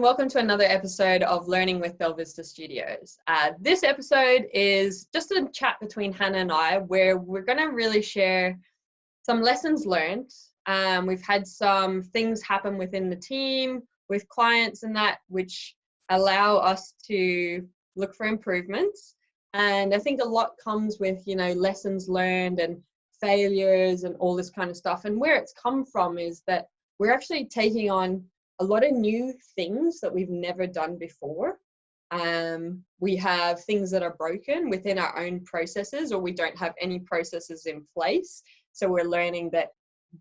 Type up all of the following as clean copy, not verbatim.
welcome to another episode of Learning with Belvista Studios. This episode is just a chat between Hannah and I where we're going to really share some lessons learned. We've had some things happen within the team with clients and that which allow us to look for improvements. And I think a lot comes with, lessons learned and failures and all this kind of stuff. And where it's come from is that we're actually taking on a lot of new things that we've never done before. We have things that are broken within our own processes, or we don't have any processes in place. So we're learning that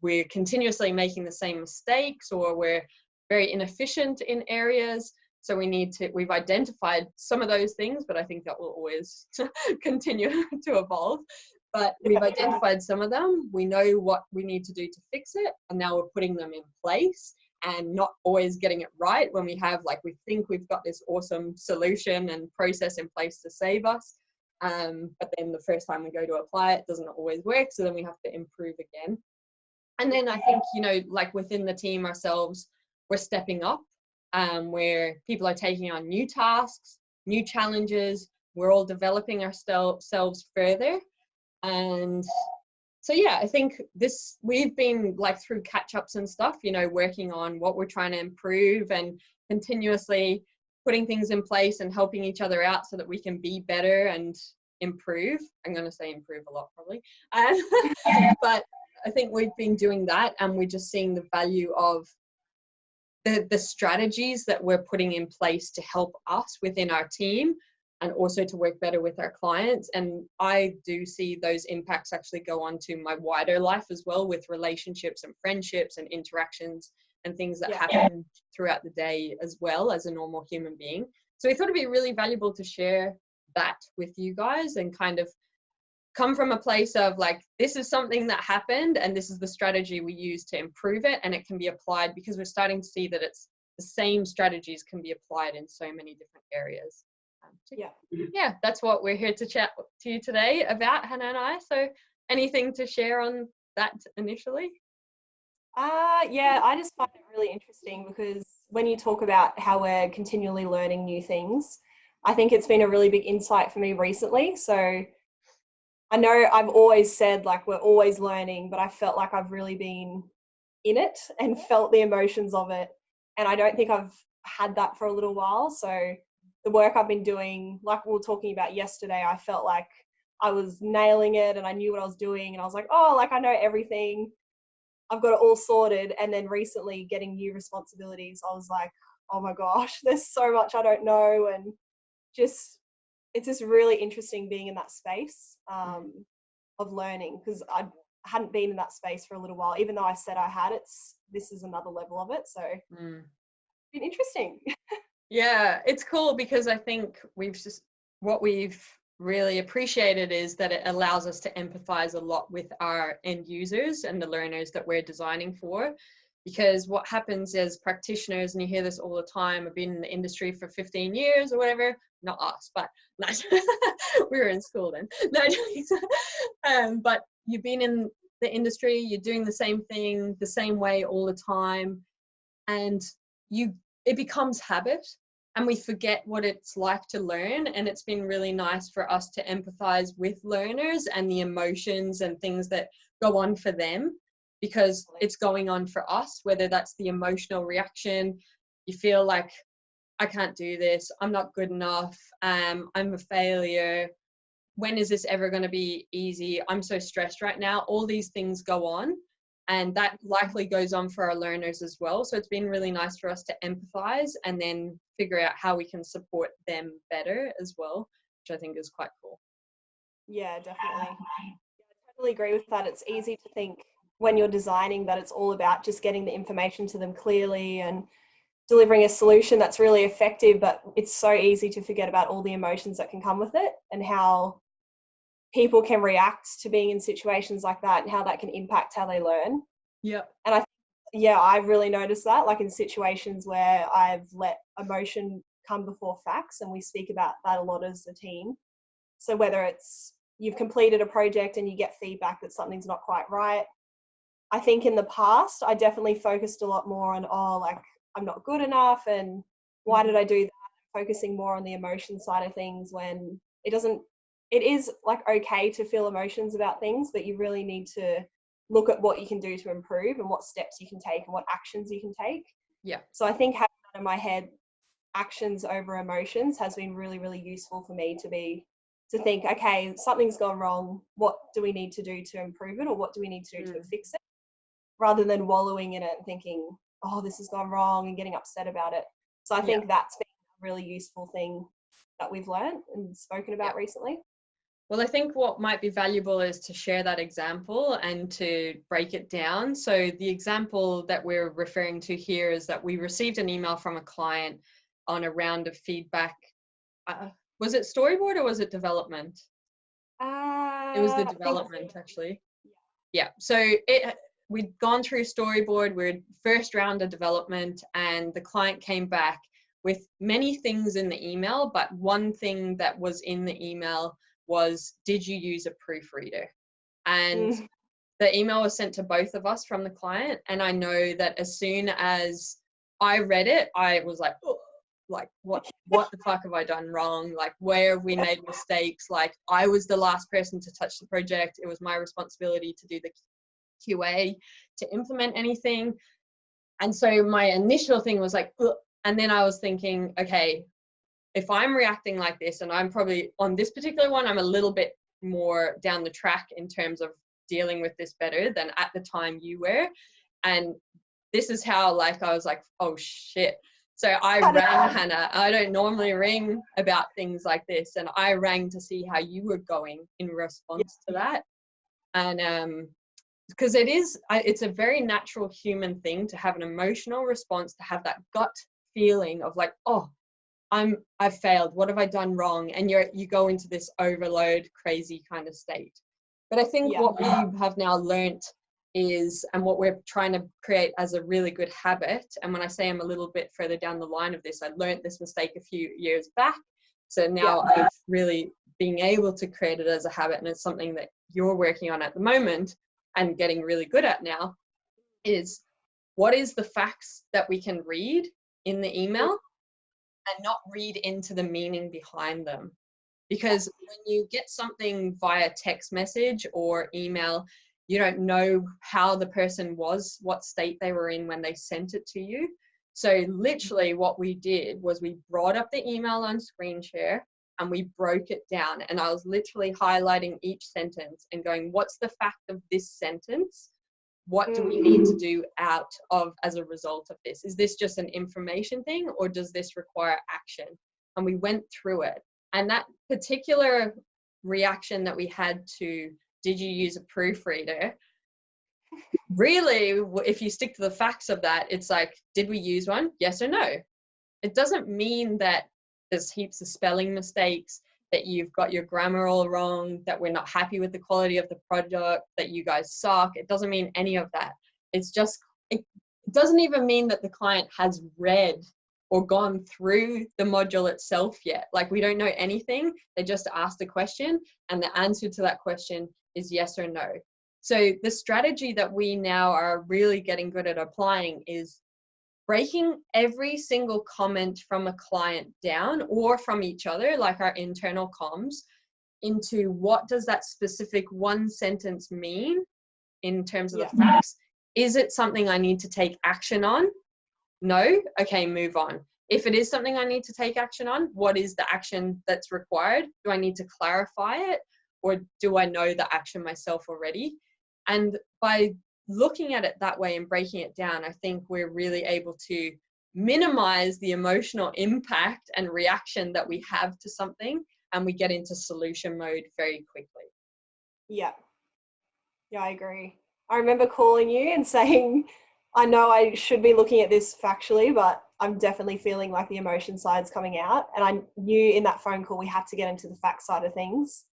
we're continuously making the same mistakes, or we're very inefficient in areas. So we've identified some of those things, but I think that will always continue to evolve. But we've identified some of them. We know what we need to do to fix it, and now we're putting them in place. And not always getting it right when we think we've got this awesome solution and process in place to save us. But then the first time we go to apply it doesn't always work. So then we have to improve again. And then I think, within the team ourselves, we're stepping up where people are taking on new tasks, new challenges. We're all developing ourselves further. And so yeah, I think we've been through catch-ups and stuff, working on what we're trying to improve and continuously putting things in place and helping each other out so that we can be better and improve. I'm going to say improve a lot probably. But I think we've been doing that, and we're just seeing the value of the strategies that we're putting in place to help us within our team, and also to work better with our clients. And I do see those impacts actually go on to my wider life as well, with relationships and friendships and interactions and things that happen throughout the day as well as a normal human being. So we thought it'd be really valuable to share that with you guys and kind of come from a place of this is something that happened and this is the strategy we use to improve it, and it can be applied, because we're starting to see that it's the same strategies can be applied in so many different areas. That's what we're here to chat to you today about, Hannah and I. So anything to share on that initially? I just find it really interesting, because when you talk about how we're continually learning new things, I think it's been a really big insight for me recently. So I know I've always said we're always learning, but I felt like I've really been in it and felt the emotions of it. And I don't think I've had that for a little while. So the work I've been doing, like we were talking about yesterday, I felt like I was nailing it and I knew what I was doing, and I was like, I know everything. I've got it all sorted. And then recently getting new responsibilities, I was like, oh my gosh, there's so much I don't know. And it's just really interesting being in that space of learning, because I hadn't been in that space for a little while, even though I said I had. This is another level of it. So it's been interesting. Yeah, it's cool, because I think what we've really appreciated is that it allows us to empathize a lot with our end users and the learners that we're designing for. Because what happens as practitioners, and you hear this all the time, I've been in the industry for 15 years or whatever, not us, but no, we were in school then. No, but you've been in the industry, you're doing the same thing the same way all the time, and it becomes habit, and we forget what it's like to learn. And it's been really nice for us to empathize with learners and the emotions and things that go on for them, because it's going on for us, whether that's the emotional reaction, you feel like I can't do this, I'm not good enough, I'm a failure, when is this ever going to be easy, I'm so stressed right now. All these things go on, and that likely goes on for our learners as well. So it's been really nice for us to empathize and then figure out how we can support them better as well, which I think is quite cool. Yeah, definitely. I totally agree with that. It's easy to think when you're designing that it's all about just getting the information to them clearly and delivering a solution that's really effective, but it's so easy to forget about all the emotions that can come with it, and how people can react to being in situations like that, and how that can impact how they learn. Yeah. And I've really noticed that, in situations where I've let emotion come before facts, and we speak about that a lot as a team. So whether it's you've completed a project and you get feedback that something's not quite right, I think in the past I definitely focused a lot more on I'm not good enough, and why did I do that? Focusing more on the emotion side of things when it is like okay to feel emotions about things, but you really need to look at what you can do to improve and what steps you can take and what actions you can take. Yeah. So I think having that in my head, actions over emotions, has been really, really useful for me to think, okay, something's gone wrong. What do we need to do to improve it, or what do we need to do to fix it? Rather than wallowing in it and thinking, oh, this has gone wrong, and getting upset about it. So I think that's been a really useful thing that we've learned and spoken about recently. Well, I think what might be valuable is to share that example and to break it down. So the example that we're referring to here is that we received an email from a client on a round of feedback. Was it storyboard or was it development? It was the development, actually. Yeah. So we'd gone through storyboard, we're first round of development, and the client came back with many things in the email, but one thing that was in the email was, did you use a proofreader? And the email was sent to both of us from the client. And I know that as soon as I read it, I was like, oh, like, what the fuck have I done wrong? Like, where have we made mistakes? Like, I was the last person to touch the project. It was my responsibility to do the QA, to implement anything. And so my initial thing was like, ugh. And then I was thinking, okay, if I'm reacting like this, and I'm probably on this particular one, I'm a little bit more down the track in terms of dealing with this better than at the time you were. And this is how, like, I was like, oh shit. So I rang Hannah. I don't normally ring about things like this. And I rang to see how you were going in response to that. And because it's a very natural human thing to have an emotional response, to have that gut feeling of like, oh, I've failed. What have I done wrong? And you go into this overload, crazy kind of state. But I think what we have now learnt is, and what we're trying to create as a really good habit, and when I say I'm a little bit further down the line of this, I learnt this mistake a few years back. So now I've really been able to create it as a habit, and it's something that you're working on at the moment and getting really good at now, is what is the facts that we can read in the email and not read into the meaning behind them. Because when you get something via text message or email, you don't know how the person was, what state they were in when they sent it to you. So literally what we did was we brought up the email on screen share and we broke it down. And I was literally highlighting each sentence and going, what's the fact of this sentence? What do we need to do out of as a result of this? Is this just an information thing, or does this require action? And we went through it. And that particular reaction that we had to, did you use a proofreader? Really, if you stick to the facts of that, it's like, did we use one? Yes or no? It doesn't mean that there's heaps of spelling mistakes, that you've got your grammar all wrong, that we're not happy with the quality of the product, that you guys suck. It doesn't mean any of that. It's just, it doesn't even mean that the client has read or gone through the module itself yet. Like, we don't know anything. They just asked a question, and the answer to that question is yes or no. So the strategy that we now are really getting good at applying is breaking every single comment from a client down, or from each other, like our internal comms, into what does that specific one sentence mean in terms of the facts. Is it something I need to take action on? No? Okay, move on. If it is something I need to take action on, what is the action that's required? Do I need to clarify it, or do I know the action myself already? And by looking at it that way and breaking it down, I think we're really able to minimize the emotional impact and reaction that we have to something, and we get into solution mode very quickly. Yeah, I agree. I remember calling you and saying, I know I should be looking at this factually, but I'm definitely feeling like the emotion side's coming out. And I knew in that phone call we had to get into the fact side of things,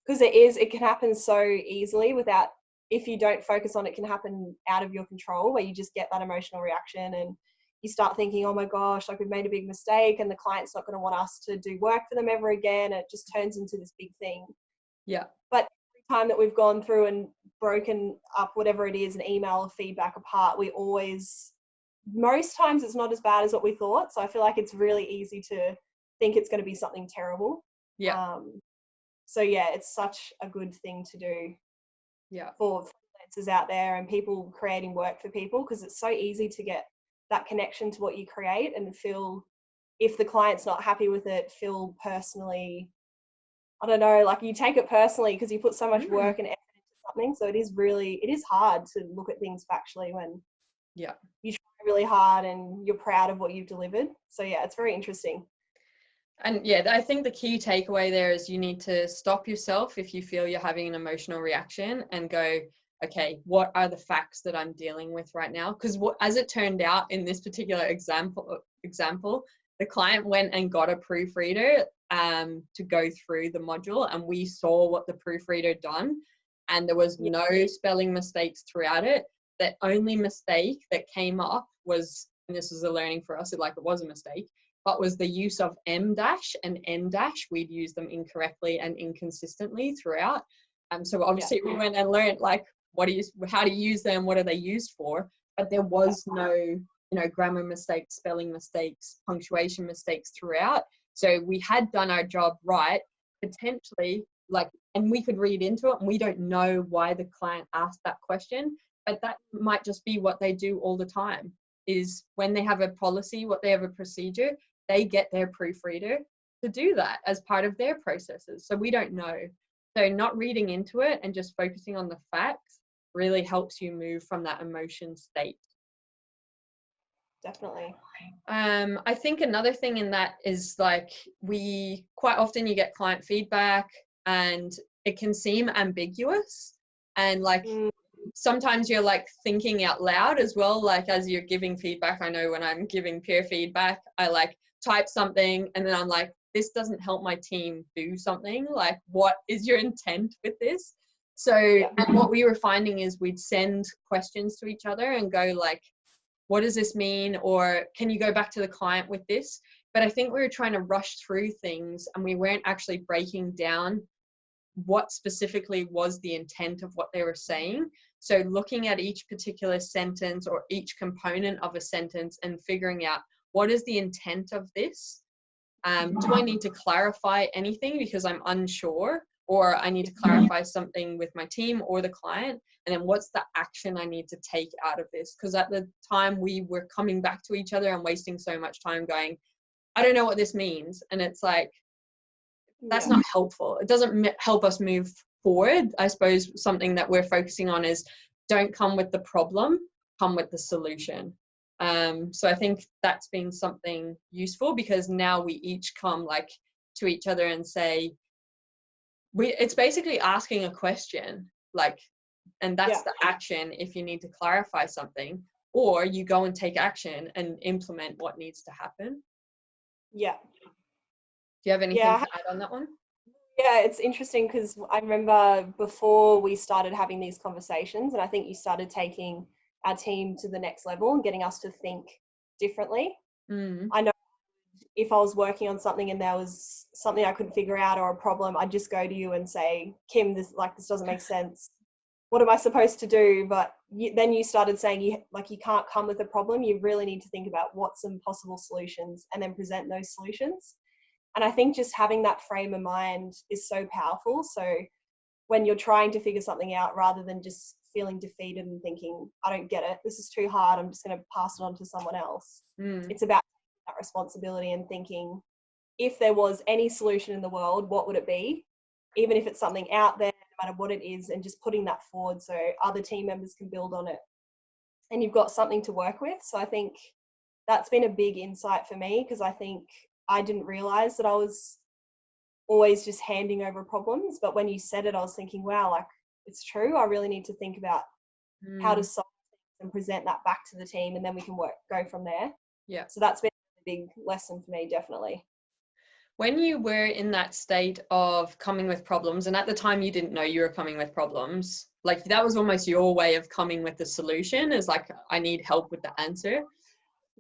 because it can happen so easily without, if you don't focus on it, can happen out of your control, where you just get that emotional reaction and you start thinking, oh my gosh, like we've made a big mistake and the client's not going to want us to do work for them ever again. It just turns into this big thing. Yeah. But every time that we've gone through and broken up whatever it is, an email or feedback apart, we always most times it's not as bad as what we thought. So I feel like it's really easy to think it's going to be something terrible. Yeah. So yeah, it's such a good thing to do for freelancers out there and people creating work for people, because it's so easy to get that connection to what you create and feel, if the client's not happy with it, feel personally, I don't know, like you take it personally because you put so much work and effort into something. So it is hard to look at things factually when you try really hard and you're proud of what you've delivered. So yeah, it's very interesting. And yeah, I think the key takeaway there is you need to stop yourself if you feel you're having an emotional reaction and go, okay, what are the facts that I'm dealing with right now? Because as it turned out in this particular example, the client went and got a proofreader to go through the module, and we saw what the proofreader done, and there was no spelling mistakes throughout it. The only mistake that came up was, and this was a learning for us, it was a mistake, but was the use of M dash and N dash. We'd used them incorrectly and inconsistently throughout. So obviously we went and learned how to use them, what are they used for, but there was no, grammar mistakes, spelling mistakes, punctuation mistakes throughout. So we had done our job right, potentially, and we could read into it, and we don't know why the client asked that question, but that might just be what they do all the time, is when they have a policy, what they have a procedure, they get their proofreader to do that as part of their processes. So we don't know. So not reading into it and just focusing on the facts really helps you move from that emotion state. Definitely. I think another thing in that is quite often you get client feedback and it can seem ambiguous, and sometimes you're thinking out loud as well, as you're giving feedback. I know when I'm giving peer feedback, I type something and then I'm like, this doesn't help my team do something. What is your intent with this? So and what we were finding is we'd send questions to each other and go what does this mean? Or can you go back to the client with this? But I think we were trying to rush through things and we weren't actually breaking down what specifically was the intent of what they were saying. So looking at each particular sentence or each component of a sentence and figuring out, what is the intent of this? Do I need to clarify anything because I'm unsure, or I need to clarify something with my team or the client? And then what's the action I need to take out of this? Because at the time we were coming back to each other and wasting so much time going, I don't know what this means. And it's that's not helpful. It doesn't help us move forward. I suppose something that we're focusing on is don't come with the problem, come with the solution. So I think that's been something useful, because now we each come to each other and say, it's basically asking a question, and that's the action if you need to clarify something, or you go and take action and implement what needs to happen. Yeah. Do you have anything to add on that one? Yeah, it's interesting because I remember before we started having these conversations, and I think you started taking our team to the next level and getting us to think differently. I know if I was working on something and there was something I couldn't figure out or a problem, I'd just go to you and say, Kim, this doesn't make sense. What am I supposed to do? But then you started saying you can't come with a problem. You really need to think about what's some possible solutions and then present those solutions. And I think just having that frame of mind is so powerful. So when you're trying to figure something out, rather than just feeling defeated and thinking, I don't get it, this is too hard, I'm just going to pass it on to someone else. It's about that responsibility and thinking, if there was any solution in the world, what would it be? Even if it's something out there, no matter what it is, and just putting that forward so other team members can build on it and you've got something to work with. So I think that's been a big insight for me, because I think I didn't realize that I was always just handing over problems. But when you said it, I was thinking, wow, it's true. I really need to think about how to solve things and present that back to the team, and then we can go from there. Yeah. So that's been a big lesson for me, definitely. When you were in that state of coming with problems, and at the time you didn't know you were coming with problems, that was almost your way of coming with the solution, is I need help with the answer.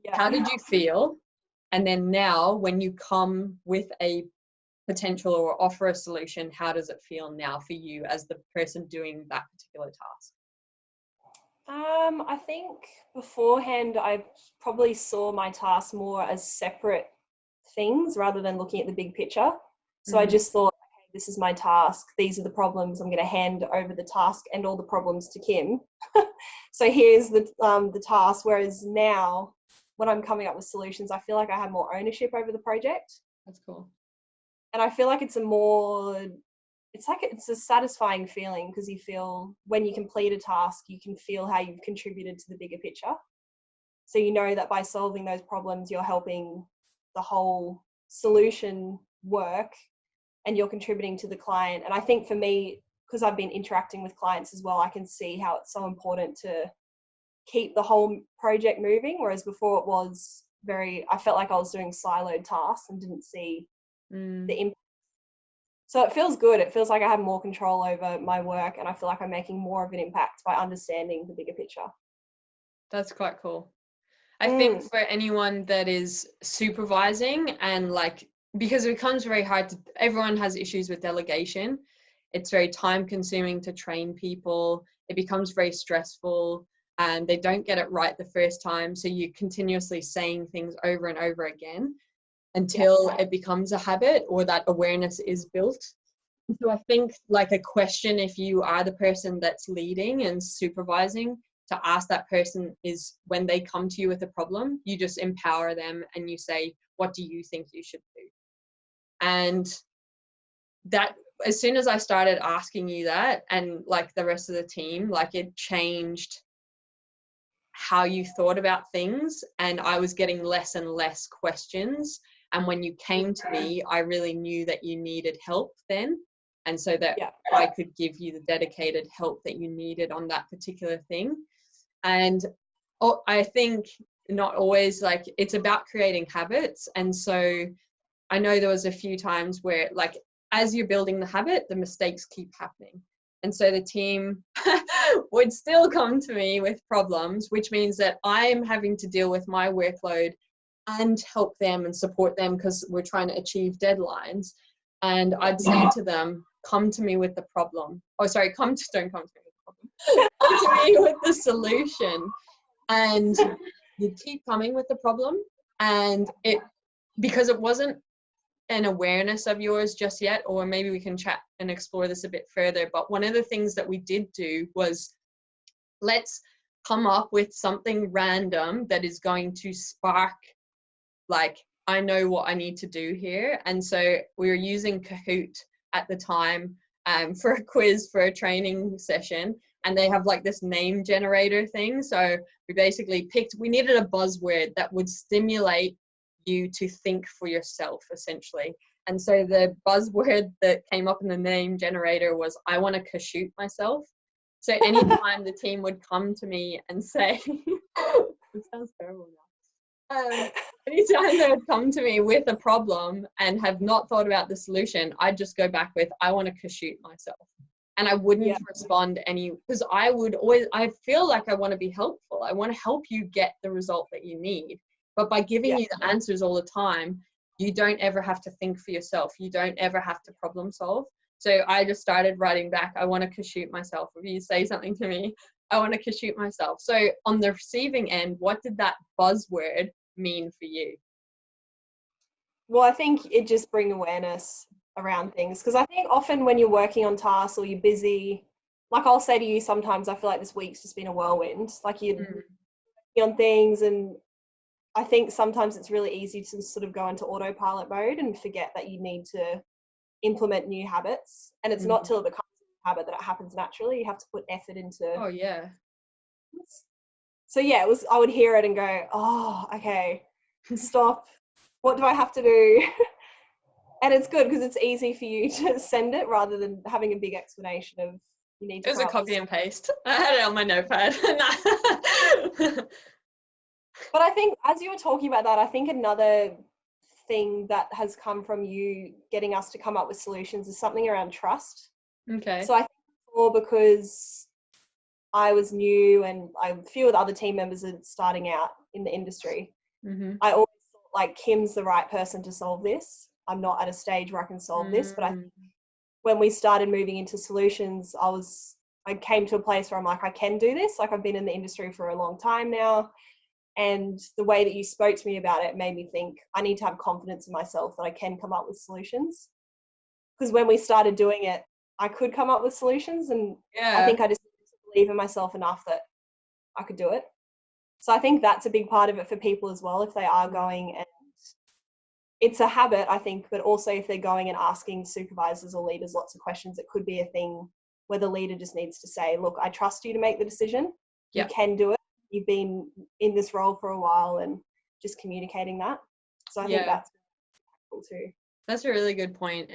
Yeah. How did you feel? And then now when you come with a potential or offer a solution, how does it feel now for you as the person doing that particular task? I think beforehand I probably saw my tasks more as separate things rather than looking at the big picture. So I just thought, okay, this is my task. These are the problems. I'm going to hand over the task and all the problems to Kim. So here's the task. Whereas now, when I'm coming up with solutions, I feel like I have more ownership over the project. That's cool. And I feel like it's a satisfying feeling because you feel when you complete a task, you can feel how you've contributed to the bigger picture. So you know that by solving those problems, you're helping the whole solution work and you're contributing to the client. And I think for me, because I've been interacting with clients as well, I can see how it's so important to keep the whole project moving. Whereas before I felt like I was doing siloed tasks and didn't see the impact. So it feels good. It feels like I have more control over my work and I feel like I'm making more of an impact by understanding the bigger picture. That's quite cool. I think for anyone that is supervising and because it becomes very hard everyone has issues with delegation. It's very time consuming to train people. It becomes very stressful and they don't get it right the first time. So you're continuously saying things over and over again until it becomes a habit or that awareness is built. So I think a question, if you are the person that's leading and supervising, to ask that person is when they come to you with a problem, you just empower them and you say, what do you think you should do? And that, as soon as I started asking you that and the rest of the team, it changed how you thought about things. And I was getting less and less questions. And when you came to me, I really knew that you needed help then. And so that I could give you the dedicated help that you needed on that particular thing. And I think not always it's about creating habits. And so I know there was a few times where as you're building the habit, the mistakes keep happening. And so the team would still come to me with problems, which means that I'm having to deal with my workload and help them and support them because we're trying to achieve deadlines. And I'd say to them, come to me with the problem. Oh, sorry, don't come to me with the problem. Come to me with the solution. And you keep coming with the problem. And because it wasn't an awareness of yours just yet, or maybe we can chat and explore this a bit further. But one of the things that we did do was let's come up with something random that is going to spark, I know what I need to do here. And so we were using Kahoot at the time for a quiz for a training session. And they have this name generator thing. So we basically we needed a buzzword that would stimulate you to think for yourself, essentially. And so the buzzword that came up in the name generator was, I want to Kahoot myself. So anytime the team would come to me and say, it sounds terrible now. Anytime they would come to me with a problem and have not thought about the solution, I'd just go back with, I want to Kahoot myself. And I wouldn't respond because I feel like I want to be helpful. I want to help you get the result that you need. But by giving you the answers all the time, you don't ever have to think for yourself. You don't ever have to problem solve. So I just started writing back, I want to Kahoot myself. If you say something to me, I want to Kahoot myself. So on the receiving end, what did that buzzword mean for you? Well, I think it just brings awareness around things. Because I think often when you're working on tasks or you're busy, I'll say to you sometimes, I feel like this week's just been a whirlwind. You're working on things, and I think sometimes it's really easy to sort of go into autopilot mode and forget that you need to implement new habits. And it's not till it becomes a habit that it happens naturally. You have to put effort into. Oh, yeah. So I would hear it and go, oh, okay, stop. What do I have to do? And it's good because it's easy for you to send it rather than having a big explanation of you need to. It was a copy and paste. I had it on my notepad. But I think as you were talking about that, I think another thing that has come from you getting us to come up with solutions is something around trust. Okay. So I think before, because I was new and a few of the other team members are starting out in the industry, I always thought Kim's the right person to solve this. I'm not at a stage where I can solve this. But I think when we started moving into solutions, I came to a place where I'm like, I can do this. Like, I've been in the industry for a long time now. And the way that you spoke to me about it made me think I need to have confidence in myself that I can come up with solutions. Because when we started doing it, I could come up with solutions. And I think I just needed to believe in myself enough that I could do it. So I think that's a big part of it for people as well, if they are going, and it's a habit, I think, but also if they're going and asking supervisors or leaders lots of questions, it could be a thing where the leader just needs to say, look, I trust you to make the decision. You can do it. You've been in this role for a while, and just communicating that. So I think that's cool too. That's a really good point.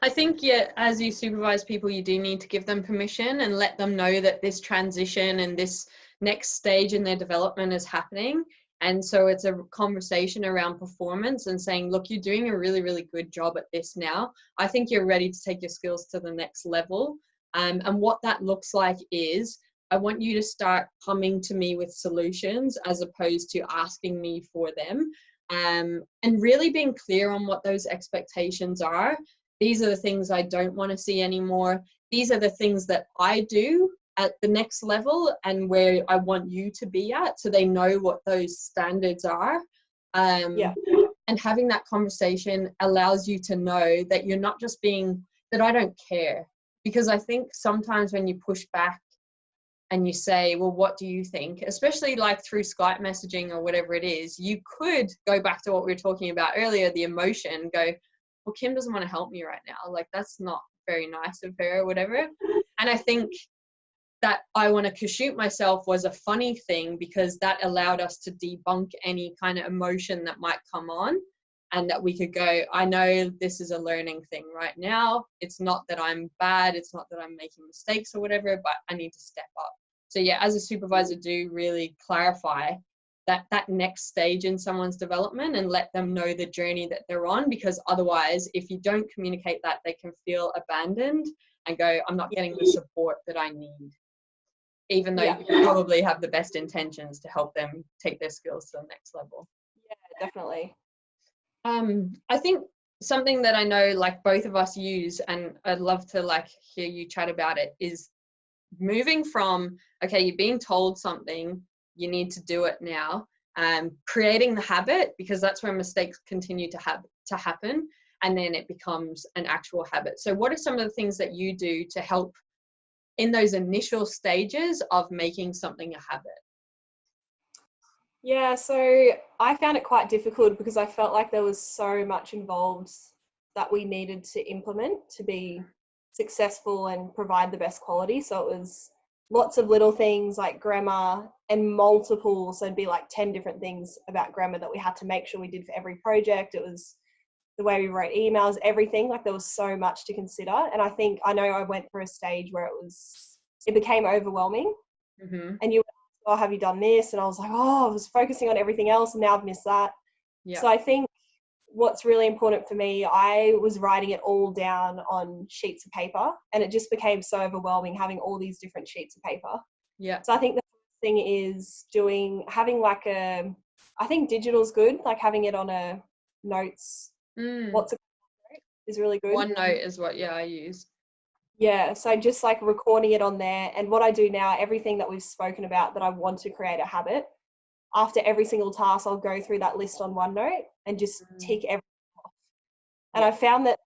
I think, as you supervise people, you do need to give them permission and let them know that this transition and this next stage in their development is happening. And so it's a conversation around performance and saying, look, you're doing a really, really good job at this now. I think you're ready to take your skills to the next level. And what that looks like is, I want you to start coming to me with solutions as opposed to asking me for them. And really being clear on what those expectations are. These are the things I don't want to see anymore. These are the things that I do at the next level and where I want you to be at, so they know what those standards are. And having that conversation allows you to know that you're not just being, that I don't care. Because I think sometimes when you push back and you say, well, what do you think? Especially like through Skype messaging or whatever it is, you could go back to what we were talking about earlier, the emotion, go, well, Kim doesn't want to help me right now. Like, that's not very nice of her or whatever. And I think that I want to Kashoot myself was a funny thing, because that allowed us to debunk any kind of emotion that might come on, and that we could go, I know this is a learning thing right now. It's not that I'm bad. It's not that I'm making mistakes or whatever, but I need to step up. So yeah, as a supervisor, do really clarify that next stage in someone's development and let them know the journey that they're on, because otherwise, if you don't communicate that, they can feel abandoned and go, I'm not getting the support that I need, even though you probably have the best intentions to help them take their skills to the next level. Yeah, definitely. I think something that I know like both of us use, and I'd love to like hear you chat about it, is moving from, okay, you're being told something, you need to do it now, creating the habit, because that's where mistakes continue to happen, and then it becomes an actual habit. So what are some of the things that you do to help in those initial stages of making something a habit? Yeah, so I found it quite difficult because I felt like there was so much involved that we needed to implement to be successful and provide the best quality. So it was lots of little things like grammar and multiple, so it'd be like 10 different things about grammar that we had to make sure we did for every project. It was the way we wrote emails, everything. Like, there was so much to consider. And I think, I know I went through a stage where it became overwhelming. And you, oh, have you done this? And I was like, oh, I was focusing on everything else and now I've missed that. So I think what's really important for me, I was writing it all down on sheets of paper, and it just became so overwhelming having all these different sheets of paper. So I think the first thing is having like I think digital's good, like having it on a notes. What's a note is really good. OneNote is what I use. Yeah, so just like recording it on there. And what I do now, everything that we've spoken about that I want to create a habit, after every single task, I'll go through that list on OneNote and just tick everything off. And I found that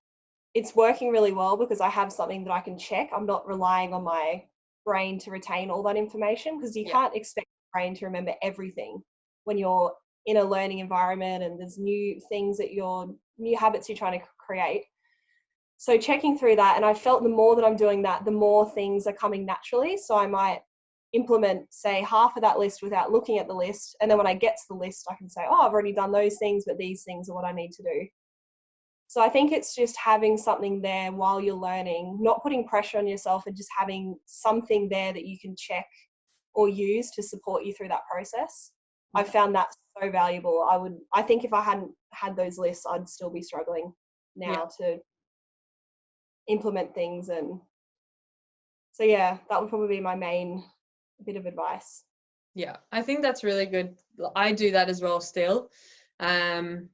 it's working really well because I have something that I can check. I'm not relying on my brain to retain all that information, because you can't expect the brain to remember everything when you're in a learning environment and there's new habits you're trying to create. So checking through that, and I felt the more that I'm doing that, the more things are coming naturally. So I might implement, say, half of that list without looking at the list. And then when I get to the list, I can say, oh, I've already done those things, but these things are what I need to do. So I think it's just having something there while you're learning, not putting pressure on yourself, and just having something there that you can check or use to support you through that process. I found that so valuable. I think if I hadn't had those lists, I'd still be struggling now to implement things. And so that would probably be my main bit of advice. Yeah, I think that's really good. I do that as well still. And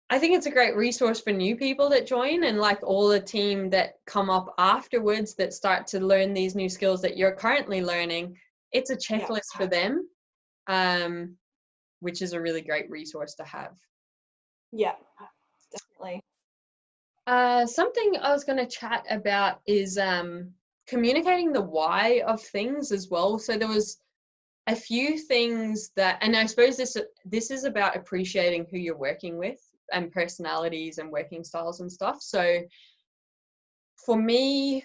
I think it's a great resource for new people that join, and like all the team that come up afterwards that start to learn these new skills that you're currently learning. It's a checklist for them, which is a really great resource to have. Yeah, definitely. Something I was going to chat about is communicating the why of things as well. So there was a few things that, and I suppose this is about appreciating who you're working with and personalities and working styles and stuff. So for me,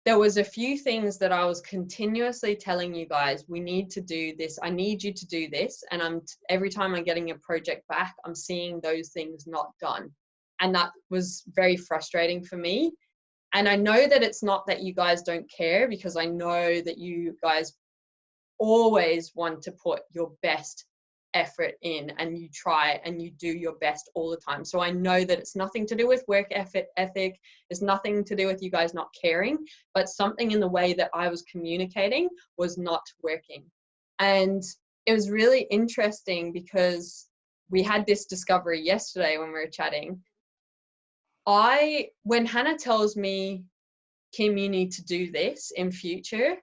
there was a few things that I was continuously telling you guys, we need to do this. I need you to do this. And every time I'm getting a project back, I'm seeing those things not done. And that was very frustrating for me. And I know that it's not that you guys don't care, because I know that you guys always want to put your best effort in, and you try and you do your best all the time. So I know that it's nothing to do with work ethic. It's nothing to do with you guys not caring, but something in the way that I was communicating was not working. And it was really interesting because we had this discovery yesterday when we were chatting. When Hannah tells me, Kim, you need to do this in future,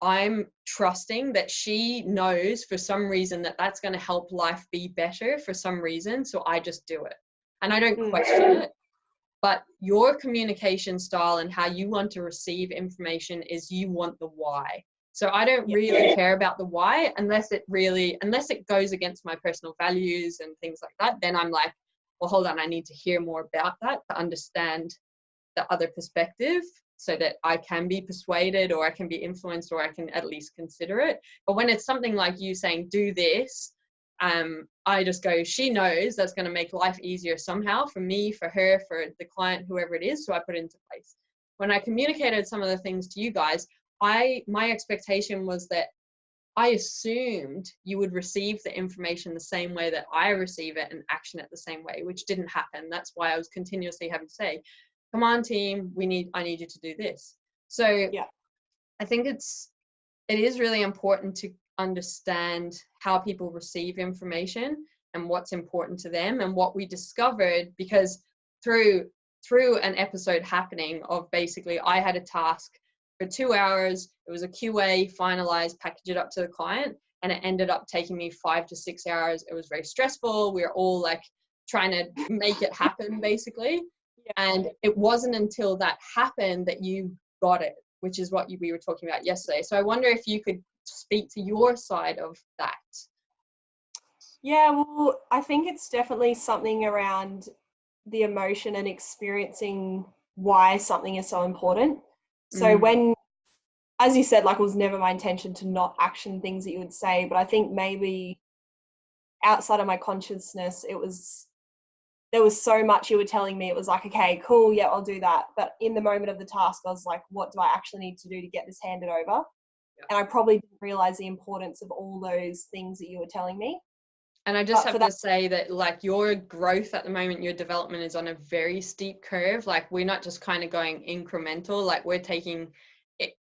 I'm trusting that she knows for some reason that that's going to help life be better for some reason. So I just do it and I don't question it. But your communication style and how you want to receive information is you want the why. So I don't really care about the why unless it goes against my personal values and things like that. Then I'm like, well, hold on, I need to hear more about that to understand the other perspective, so that I can be persuaded or I can be influenced or I can at least consider it. But when it's something like you saying, do this, I just go, she knows that's going to make life easier somehow for me, for her, for the client, whoever it is. So I put it into place. When I communicated some of the things to you guys, my expectation was that I assumed you would receive the information the same way that I receive it and action it the same way, which didn't happen. That's why I was continuously having to say, come on team, I need you to do this. So I think it is really important to understand how people receive information and what's important to them. And what we discovered, because through an episode happening of basically I had a task for 2 hours, it was a QA, finalize, package it up to the client, and it ended up taking me 5 to 6 hours. It was very stressful. We were all like trying to make it happen basically. And it wasn't until that happened that you got it, which is what we were talking about yesterday. So I wonder if you could speak to your side of that. Yeah, well, I think it's definitely something around the emotion and experiencing why something is so important. So when, as you said, like it was never my intention to not action things that you would say, but I think maybe outside of my consciousness, there was so much you were telling me. It was like, okay, cool, yeah, I'll do that. But in the moment of the task, I was like, what do I actually need to do to get this handed over? Yeah. And I probably didn't realize the importance of all those things that you were telling me. And I just have to say that like your growth at the moment, your development is on a very steep curve. Like we're not just kind of going incremental, like we're taking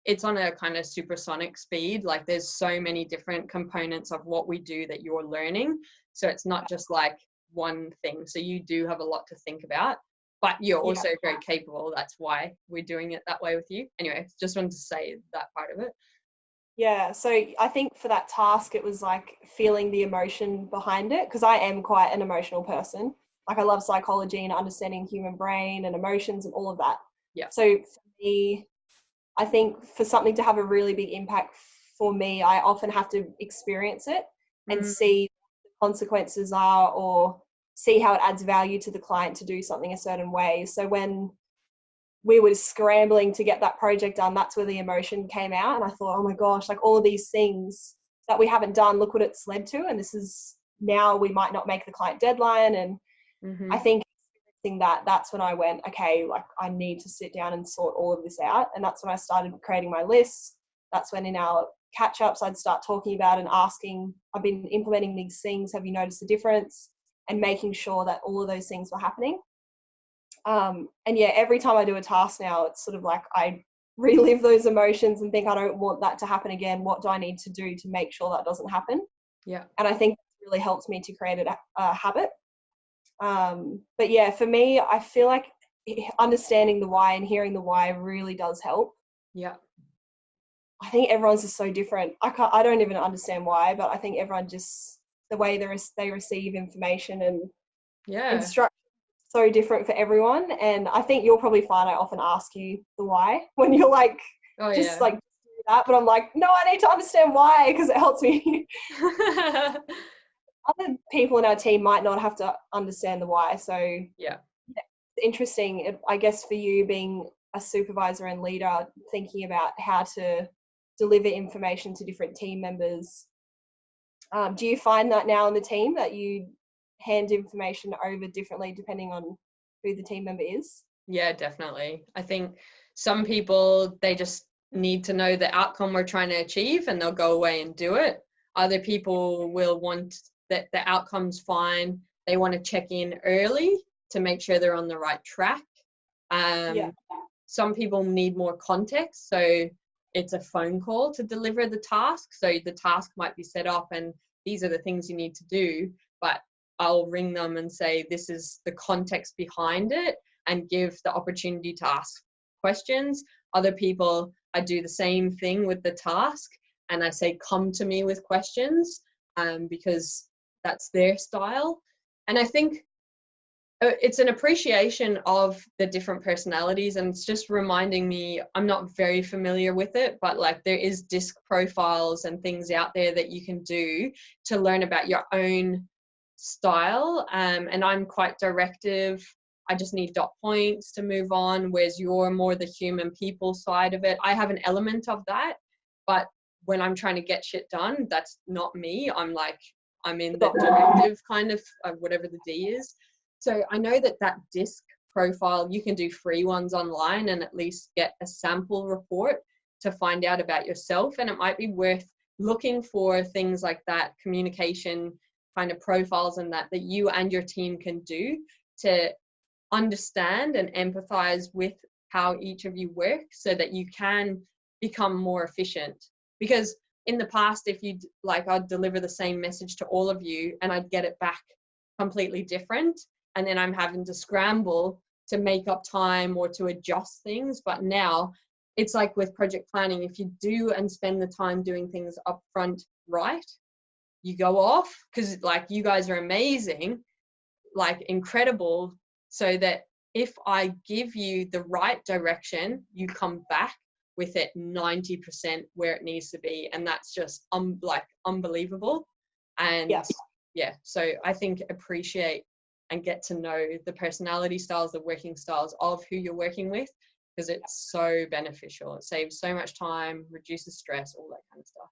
it's on a kind of supersonic speed. Like there's so many different components of what we do that you're learning. So it's not just like one thing. So you do have a lot to think about, but you're also very capable. That's why we're doing it that way with you. Anyway, just wanted to say that part of it. Yeah, so I think for that task, it was like feeling the emotion behind it, because I am quite an emotional person. Like I love psychology and understanding human brain and emotions and all of that. Yeah. So for me, I think for something to have a really big impact for me, I often have to experience it and see what the consequences are, or see how it adds value to the client to do something a certain way. So when we were scrambling to get that project done, that's where the emotion came out. And I thought, oh my gosh, like all of these things that we haven't done, look what it's led to. And this is now we might not make the client deadline. And I think that's when I went, okay, like I need to sit down and sort all of this out. And that's when I started creating my lists. That's when in our catch-ups, I'd start talking about and asking, I've been implementing these things. Have you noticed the difference? And making sure that all of those things were happening. And yeah, every time I do a task now, it's sort of like I relive those emotions and think I don't want that to happen again. What do I need to do to make sure that doesn't happen? Yeah. And I think it really helps me to create a habit. But yeah, for me, I feel like understanding the why and hearing the why really does help. Yeah. I think everyone's just so different. I don't even understand why, but I think everyone just, the way they receive information and instruction is so different for everyone. And I think you'll probably find I often ask you the why when you're like, Oh, just yeah. like do that. But I'm like, no, I need to understand why, because it helps me. Other people in our team might not have to understand the why. So yeah. It's interesting, I guess, for you being a supervisor and leader, thinking about how to deliver information to different team members. Do you find that now in the team that you hand information over differently depending on who the team member is? Yeah, definitely. I think some people, they just need to know the outcome we're trying to achieve and they'll go away and do it. Other people will want that the outcome's fine. They want to check in early to make sure they're on the right track. Some people need more context. So it's a phone call to deliver the task. So the task might be set up and these are the things you need to do, but I'll ring them and say, this is the context behind it, and give the opportunity to ask questions. Other people, I do the same thing with the task and I say, come to me with questions, because that's their style. And I think it's an appreciation of the different personalities, and it's just reminding me, I'm not very familiar with it, but like there is disc profiles and things out there that you can do to learn about your own style. And I'm quite directive. I just need dot points to move on, whereas you're more the human people side of it. I have an element of that, but when I'm trying to get shit done, that's not me. I'm in the directive kind of whatever the D is. So I know that disc profile, you can do free ones online and at least get a sample report to find out about yourself. And it might be worth looking for things like that, communication kind of profiles and that you and your team can do to understand and empathize with how each of you work so that you can become more efficient. Because in the past, if you I'd deliver the same message to all of you and I'd get it back completely different. And then I'm having to scramble to make up time or to adjust things. But now it's like with project planning, if you do and spend the time doing things up front right, you go off, because you guys are amazing, incredible, so that if I give you the right direction, you come back with it 90% where it needs to be. And that's just unbelievable. And so I think appreciate and get to know the personality styles, the working styles of who you're working with, because it's so beneficial. It saves so much time, reduces stress, all that kind of stuff.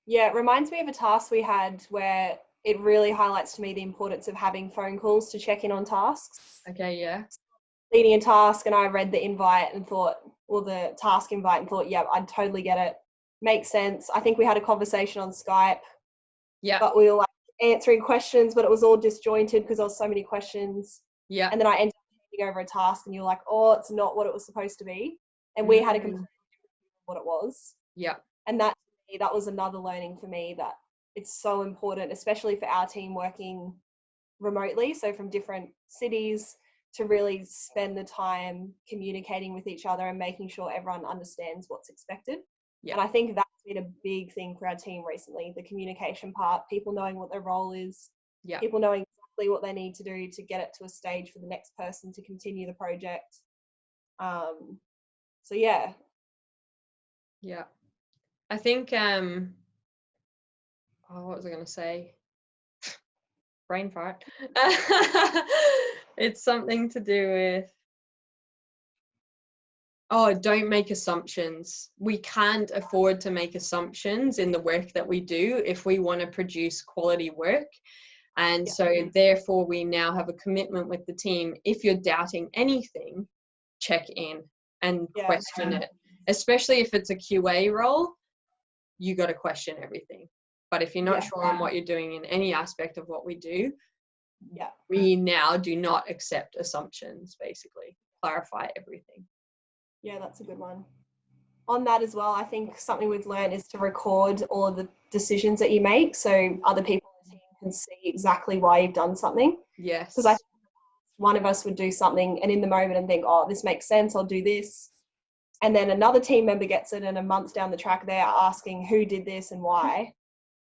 Yeah, it reminds me of a task we had where it really highlights to me the importance of having phone calls to check in on tasks. Okay, yeah. Leading a task, and I read the invite and thought, or the task invite, and thought, yeah, I'd totally get it. Makes sense. I think we had a conversation on Skype. Yeah. But we were answering questions, but it was all disjointed because there was so many questions. Yeah. And then I ended up handing over a task and you're like, oh, it's not what it was supposed to be. And we had a completely different what it was. Yeah. And that was another learning for me, that it's so important, especially for our team working remotely, so from different cities, to really spend the time communicating with each other and making sure everyone understands what's expected. Yeah. And I think that's been a big thing for our team recently, the communication part, people knowing what their role is, people knowing exactly what they need to do to get it to a stage for the next person to continue the project. So yeah. Yeah. I think, what was I going to say? Brain fart. It's something to do with, don't make assumptions. We can't afford to make assumptions in the work that we do if we want to produce quality work. And so therefore we now have a commitment with the team. If you're doubting anything, check in and question it. Especially if it's a QA role, you got to question everything. But if you're not sure on what you're doing in any aspect of what we do, we now do not accept assumptions, basically. Clarify everything. Yeah, that's a good one. On that as well, I think something we've learned is to record all of the decisions that you make, so other people on the team can see exactly why you've done something. Yes. Because I think one of us would do something and in the moment and think, oh, this makes sense, I'll do this. And then another team member gets it, and a month down the track, they're asking who did this and why.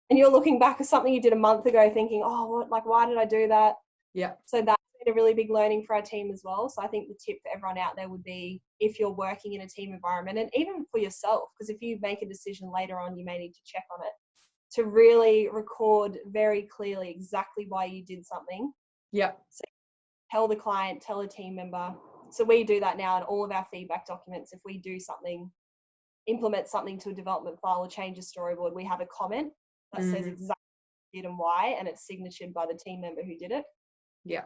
And you're looking back at something you did a month ago thinking, oh, what, like, why did I do that? Yeah. So that's been a really big learning for our team as well. So I think the tip for everyone out there would be, if you're working in a team environment, and even for yourself, because if you make a decision later on, you may need to check on it, to really record very clearly exactly why you did something. Yeah. So tell the client, tell a team member. So we do that now in all of our feedback documents. If we do something, implement something to a development file or change a storyboard, we have a comment that says exactly what you did and why, and it's signatured by the team member who did it. Yeah.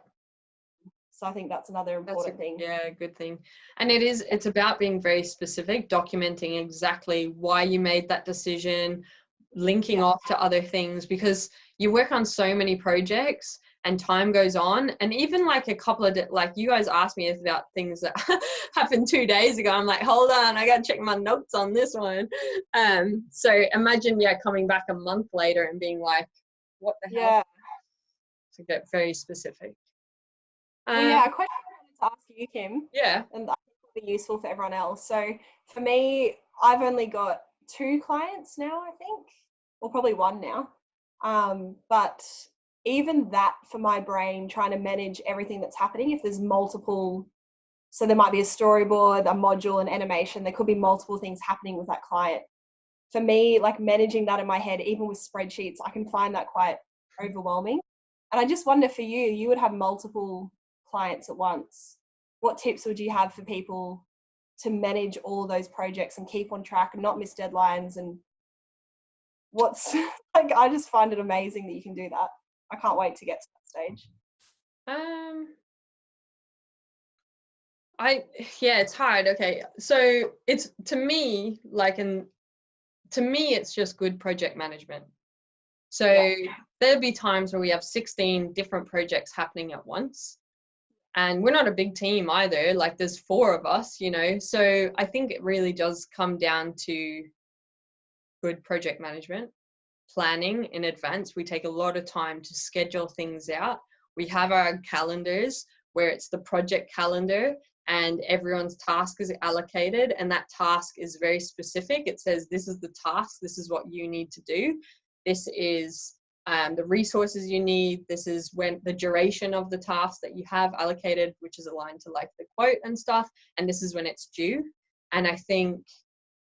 So I think that's another important thing. Yeah, good thing. And it's about being very specific, documenting exactly why you made that decision, linking off to other things, because you work on so many projects and time goes on. And even like a couple of, like you guys asked me about things that happened 2 days ago. I'm like, hold on, I got to check my notes on this one. So imagine, coming back a month later and being like, what the hell? To get very specific. Well, a question I wanted to ask you, Kim. Yeah. And I think it'll be useful for everyone else. So for me, I've only got 2 clients now, I think, or probably 1 now. But even that, for my brain, trying to manage everything that's happening, if there's multiple, so there might be a storyboard, a module, an animation, there could be multiple things happening with that client. For me, like managing that in my head, even with spreadsheets, I can find that quite overwhelming. And I just wonder, for you, you would have multiple clients at once. What tips would you have for people to manage all of those projects and keep on track and not miss deadlines? And what's like, I just find it amazing that you can do that. I can't wait to get to that stage. It's hard. Okay, so it's, to me, it's just good project management. So there'll be times where we have 16 different projects happening at once, and we're not a big team either. Like there's 4 of us, so I think it really does come down to good project management, planning in advance. We take a lot of time to schedule things out. We have our calendars where it's the project calendar and everyone's task is allocated, and that task is very specific. It says, this is the task, this is what you need to do, this is the resources you need, this is when the duration of the task that you have allocated, which is aligned to like the quote and stuff, and this is when it's due. And I think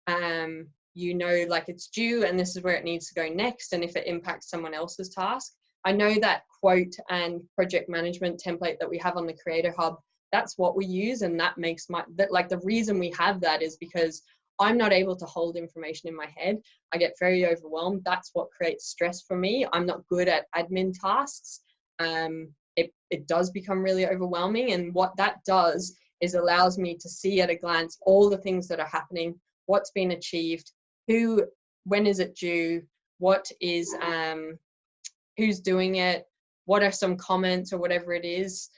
like it's due and this is where it needs to go next, and if it impacts someone else's task. I know that quote and project management template that we have on the Creator Hub, that's what we use, and that makes the reason we have that is because I'm not able to hold information in my head. I get very overwhelmed. That's what creates stress for me. I'm not good at admin tasks. It does become really overwhelming, and what that does is allows me to see at a glance all the things that are happening, what's been achieved, when is it due, what is who's doing it, what are some comments or whatever it is.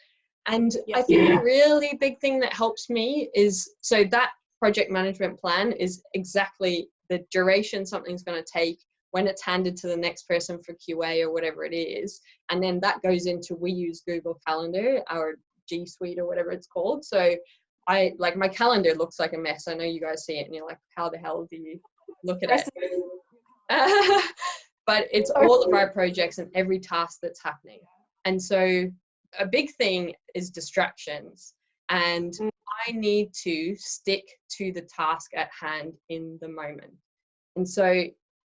And I think a really big thing that helps me is, so that project management plan is exactly the duration something's going to take, when it's handed to the next person for QA or whatever it is. And then that goes into, we use Google Calendar, our G Suite or whatever it's called. So my calendar looks like a mess. I know you guys see it and you're like, how the hell do you look at it? But it's all of our projects and every task that's happening. And so a big thing is distractions. And I need to stick to the task at hand in the moment. And so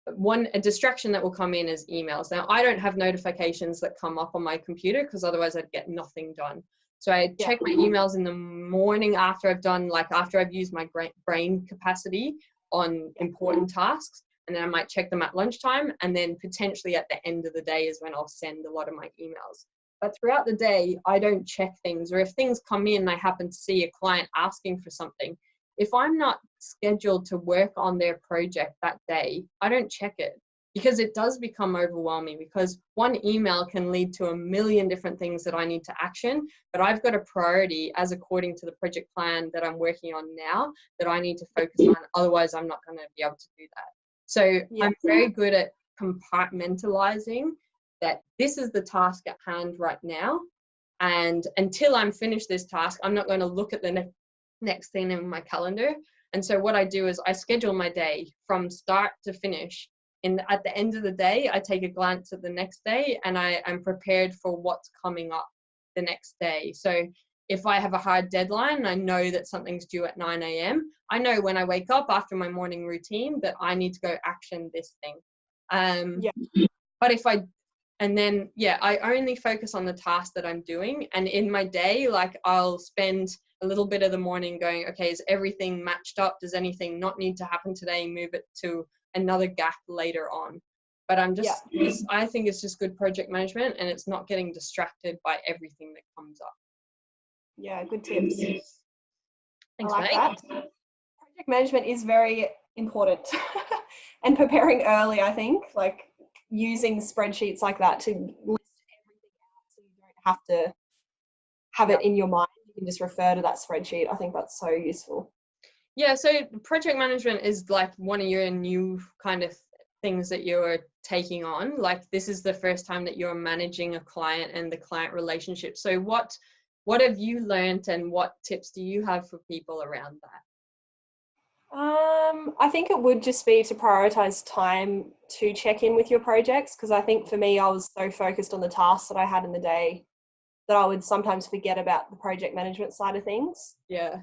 a distraction that will come in is emails. Now, I don't have notifications that come up on my computer because otherwise I'd get nothing done. So I check my emails in the morning after I've used my brain capacity on important tasks. And then I might check them at lunchtime. And then potentially at the end of the day is when I'll send a lot of my emails. But throughout the day, I don't check things. Or if things come in and I happen to see a client asking for something, if I'm not scheduled to work on their project that day, I don't check it, because it does become overwhelming, because one email can lead to a million different things that I need to action, but I've got a priority as according to the project plan that I'm working on now that I need to focus on. Otherwise, I'm not going to be able to do that. So I'm very good at compartmentalizing that this is the task at hand right now. And until I'm finished this task, I'm not going to look at the next thing in my calendar. And so what I do is I schedule my day from start to finish. At the end of the day, I take a glance at the next day and I am prepared for what's coming up the next day. So if I have a hard deadline, I know that something's due at 9 a.m. I know when I wake up after my morning routine that I need to go action this thing. But I only focus on the task that I'm doing. And in my day, like I'll spend a little bit of the morning going, okay, is everything matched up? Does anything not need to happen today? Move it to another gap later on. But I think it's just good project management, and it's not getting distracted by everything that comes up. Yeah, good tips. Thanks, I like mate. that. Project management is very important. And preparing early, I think, like using spreadsheets like that to list everything out so you don't have to have it in your mind. You can just refer to that spreadsheet. I think that's so useful. Yeah, so project management is like one of your new kind of things that you're taking on. Like this is the first time that you're managing a client and the client relationship. So what have you learned, and what tips do you have for people around that? I think it would just be to prioritize time to check in with your projects, because I think for me, I was so focused on the tasks that I had in the day that I would sometimes forget about the project management side of things. Yeah.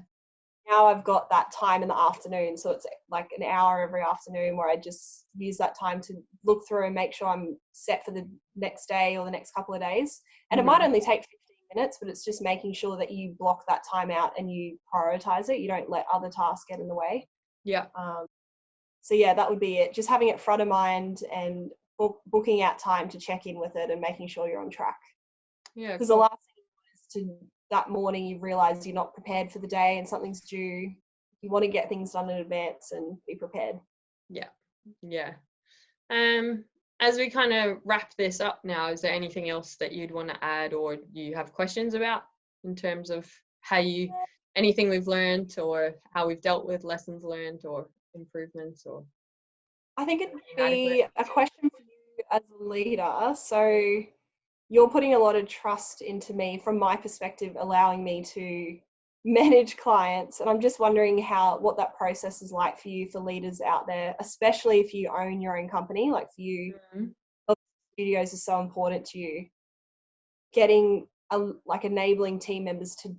Now I've got that time in the afternoon, so it's like an hour every afternoon where I just use that time to look through and make sure I'm set for the next day or the next couple of days. And it might only take 15 minutes, but it's just making sure that you block that time out and you prioritize it. You don't let other tasks get in the way. Yeah. So yeah, that would be it. Just having it front of mind and booking out time to check in with it and making sure you're on track. Yeah. Because the last thing is that morning you realize you're not prepared for the day and something's due. You want to get things done in advance and be prepared. Yeah. Yeah. As we kind of wrap this up now, is there anything else that you'd want to add or you have questions about in terms of anything we've learned or how we've dealt with lessons learned or improvements? Or I think it'd be a question for you as a leader. So you're putting a lot of trust into me from my perspective, allowing me to manage clients. And I'm just wondering what that process is like for you, for leaders out there, especially if you own your own company. Like for you, studios is so important to you. Getting enabling team members to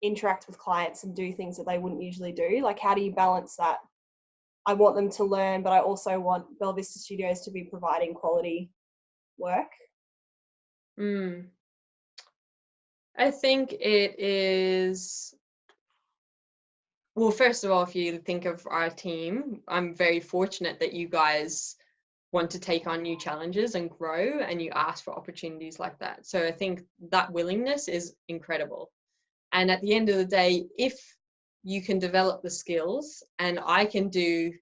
interact with clients and do things that they wouldn't usually do. Like, how do you balance that? I want them to learn, but I also want Belvista Studios to be providing quality work. I think it is, well, first of all, if you think of our team, I'm very fortunate that you guys want to take on new challenges and grow, and you ask for opportunities like that. So I think that willingness is incredible. And at the end of the day, if you can develop the skills and I can do,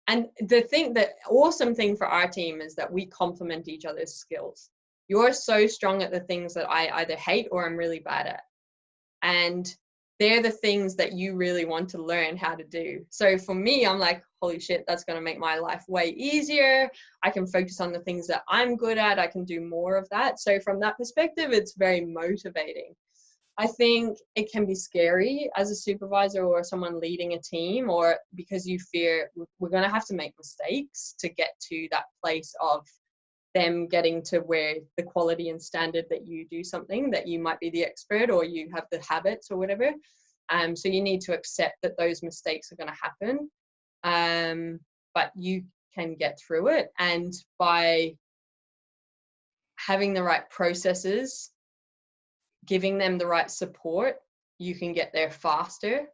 and the awesome thing for our team is that we complement each other's skills. You're so strong at the things that I either hate or I'm really bad at. And they're the things that you really want to learn how to do. So for me, I'm like, holy shit, that's going to make my life way easier. I can focus on the things that I'm good at. I can do more of that. So from that perspective, it's very motivating. I think it can be scary as a supervisor or someone leading a team, or because you fear we're going to have to make mistakes to get to that place of them getting to where the quality and standard that you do something, that you might be the expert or you have the habits or whatever. So you need to accept that those mistakes are going to happen, but you can get through it. And by having the right processes, giving them the right support, you can get there faster.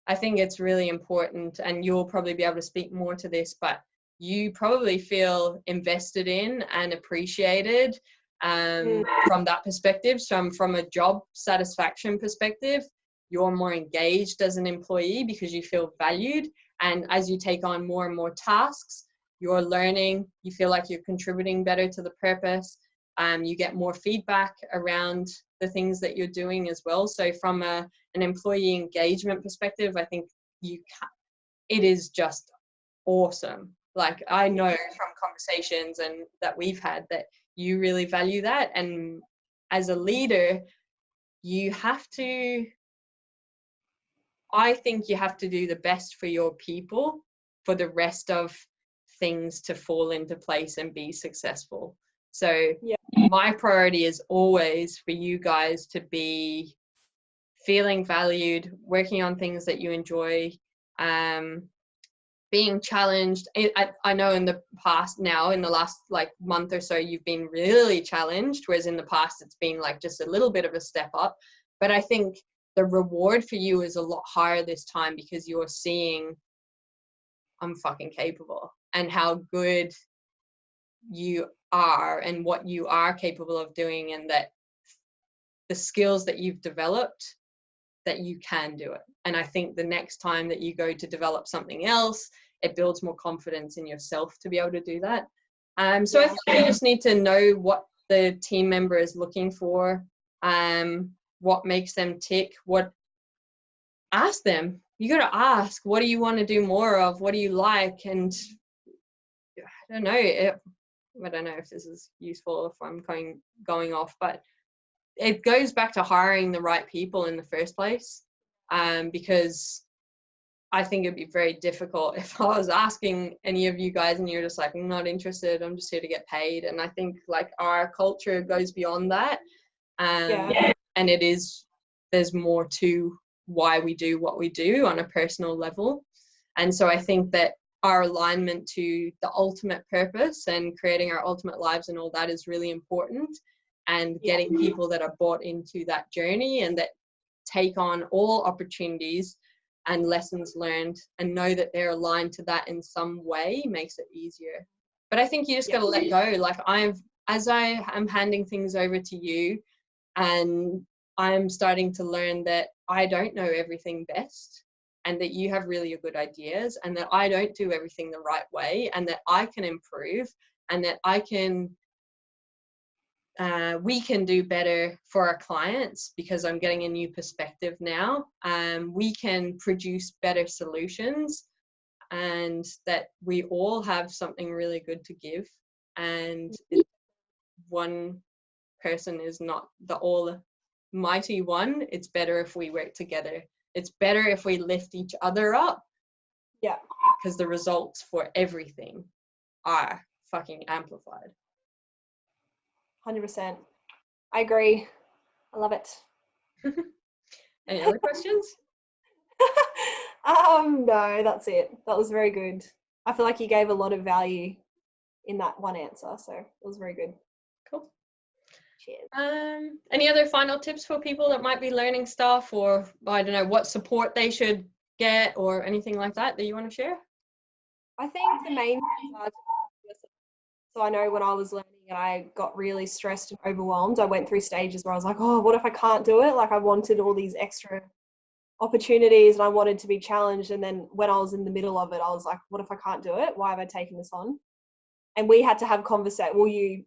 I think it's really important, and you'll probably be able to speak more to this, but you probably feel invested in and appreciated from that perspective. So from a job satisfaction perspective, you're more engaged as an employee because you feel valued. And as you take on more and more tasks, you're learning, you feel like you're contributing better to the purpose. You get more feedback around the things that you're doing as well. So from an employee engagement perspective, I think it is just awesome. Like, I know from conversations and that we've had that you really value that, and as a leader, I think you have to do the best for your people for the rest of things to fall into place and be successful. So my priority is always for you guys to be feeling valued, working on things that you enjoy, being challenged. I know in the past now, in the last like month or so, you've been really challenged, whereas in the past it's been like just a little bit of a step up. But I think the reward for you is a lot higher this time because you're seeing I'm fucking capable and how good you are and what you are capable of doing, and that the skills that you've developed, that you can do it. And I think the next time that you go to develop something else, it builds more confidence in yourself to be able to do that. So I think you just need to know what the team member is looking for, what makes them tick, ask them. You got to ask, what do you want to do more of? What do you like? And I don't know if this is useful, if I'm going off, but it goes back to hiring the right people in the first place. Because I think it'd be very difficult if I was asking any of you guys and you're just like, I'm not interested, I'm just here to get paid. And I think like our culture goes beyond that. And there's more to why we do what we do on a personal level. And so I think that our alignment to the ultimate purpose and creating our ultimate lives and all that is really important, and getting people that are bought into that journey and that take on all opportunities and lessons learned and know that they're aligned to that in some way makes it easier. But I think you just got to let go. Like as I am handing things over to you, and I'm starting to learn that I don't know everything best, and that you have really good ideas, and that I don't do everything the right way, and that I can improve, and that we can do better for our clients because I'm getting a new perspective now. We can produce better solutions, and that we all have something really good to give. And one person is not the almighty one. It's better if we work together. It's better if we lift each other up. Yeah. Because the results for everything are fucking amplified. 100%. I agree. I love it. Any other questions? No, that's it. That was very good. I feel like you gave a lot of value in that one answer, so it was very good. Cool. Cheers. Any other final tips for people that might be learning stuff, or I don't know, what support they should get or anything like that you want to share? I think the main things are, so I know when I was learning and I got really stressed and overwhelmed, I went through stages where I was like, oh, what if I can't do it? Like I wanted all these extra opportunities and I wanted to be challenged. And then when I was in the middle of it, I was like, what if I can't do it? Why have I taken this on? And we had to have you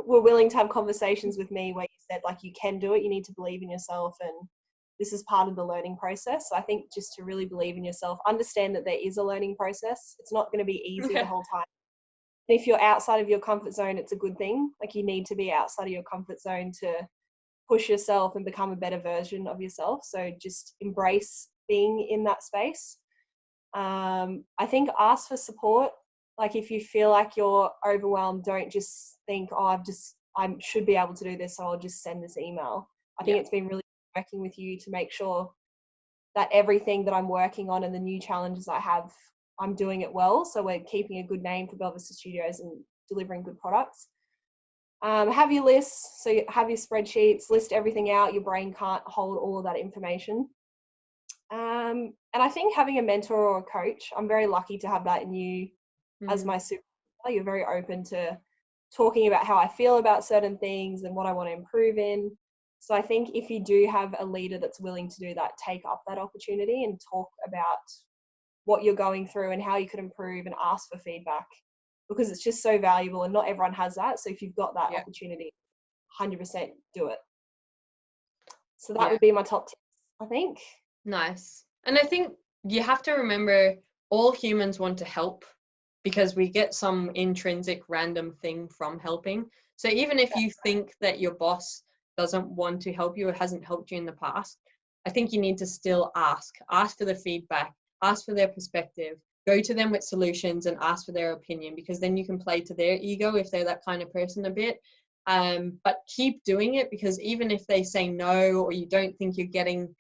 were willing to have conversations with me where you said like, you can do it. You need to believe in yourself. And this is part of the learning process. So I think just to really believe in yourself, understand that there is a learning process. It's not going to be easy the whole time. And if you're outside of your comfort zone, it's a good thing. Like you need to be outside of your comfort zone to push yourself and become a better version of yourself. So just embrace being in that space. I think ask for support. Like if you feel like you're overwhelmed, don't just think, oh, I should be able to do this, so I'll just send this email. I think it's been really working with you to make sure that everything that I'm working on and the new challenges I have, I'm doing it well. So we're keeping a good name for Belvista Studios and delivering good products. Have your lists, so you have your spreadsheets, list everything out. Your brain can't hold all of that information. And I think having a mentor or a coach, I'm very lucky to have that in you as my supervisor. You're very open to talking about how I feel about certain things and what I want to improve in. So I think if you do have a leader that's willing to do that, take up that opportunity and talk about what you're going through and how you could improve and ask for feedback, because it's just so valuable and not everyone has that. So if you've got that opportunity, 100% do it. So that would be my top tips, I think. Nice. And I think you have to remember all humans want to help because we get some intrinsic random thing from helping. So even if you think that your boss doesn't want to help you or hasn't helped you in the past, I think you need to still ask for the feedback, ask for their perspective, go to them with solutions and ask for their opinion, because then you can play to their ego if they're that kind of person a bit. But keep doing it, because even if they say no, or you don't think you're getting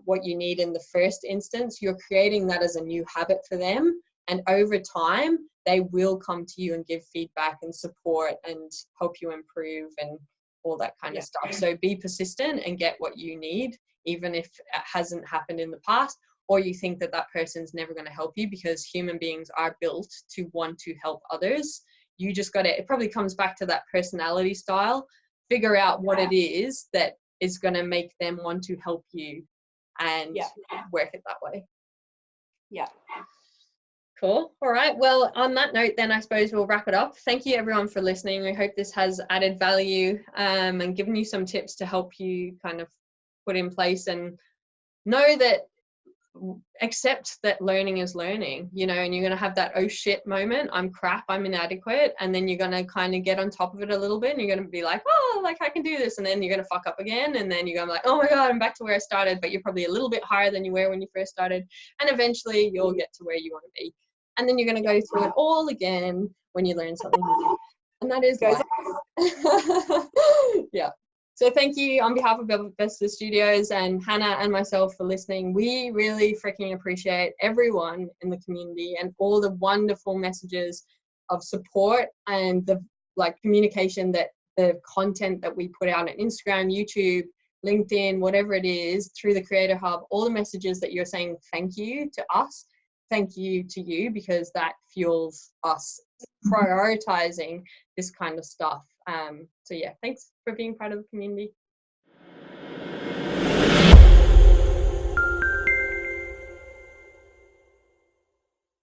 what you need in the first instance, you're creating that as a new habit for them. And over time, they will come to you and give feedback and support and help you improve and all that kind of stuff. So be persistent and get what you need, even if it hasn't happened in the past, or you think that that person's never going to help you, because human beings are built to want to help others. You just got to, it probably comes back to that personality style. Figure out what it is that is going to make them want to help you, and work it that way. Yeah. Cool. All right. Well, on that note, then I suppose we'll wrap it up. Thank you everyone for listening. We hope this has added value and given you some tips to help you kind of put in place, and know that, accept that learning is learning, you know, and you're going to have that oh shit moment, I'm crap, I'm inadequate, and then you're going to kind of get on top of it a little bit, and you're going to be like, oh, like I can do this, and then you're going to fuck up again, and then you're going to be like, oh my god, I'm back to where I started, but you're probably a little bit higher than you were when you first started, and eventually you'll get to where you want to be, and then you're going to go through it all again when you learn something new, and that is life. Yeah. So thank you on behalf of Belvista Studios and Hannah and myself for listening. We really freaking appreciate everyone in the community and all the wonderful messages of support and the communication, that the content that we put out on Instagram, YouTube, LinkedIn, whatever it is, through the Creator Hub, all the messages that you're saying thank you to us, thank you to you, because that fuels us prioritizing this kind of stuff. So yeah, thanks for being part of the community.